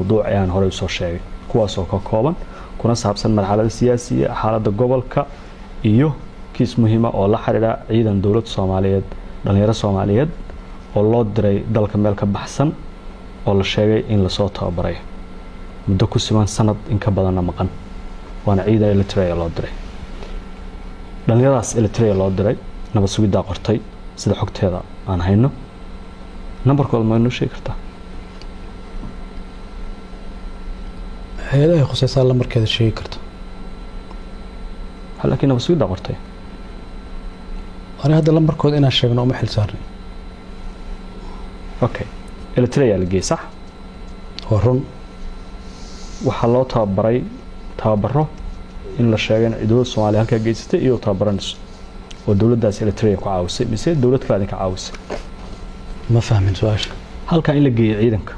mowduuc ayaan hore u soo sheegay kuwaas oo ka kooban kuna saabsan marxaladda siyaasiga xaaladda gobolka iyo kiis muhiim ah oo la xiriira ciidan dawlad Soomaaliyeed dhalinyaro Soomaaliyeed oo loo diray dalka meel ka baxsan oo la sheegay in la soo tababaray muddo ku siman sanad in ka badan maqan waana ciidan Eritrea loo diray dhalinyaradaas Eritrea loo diray nabad sugidda qortay sida xogteeda aan hayno nambarkooda ma inoo sheegi kartaa hay'adaha khusaysan lambarkeeda sheegi karto laakiin nabad sugidda qortay أنا هذا لمبر كود أنا شغل أو محل سارني. أوكي. إلتريا لقي صح؟ ورن. وحلو تابري تابره إن الشيء يدور الصومالي هكذا جيسته إيو تابرنس. والدولة داس إلتريا كعاوسة مثل دولة كلادك عاوسة. ما فاهمين سؤال. هل كان لقي عيدك؟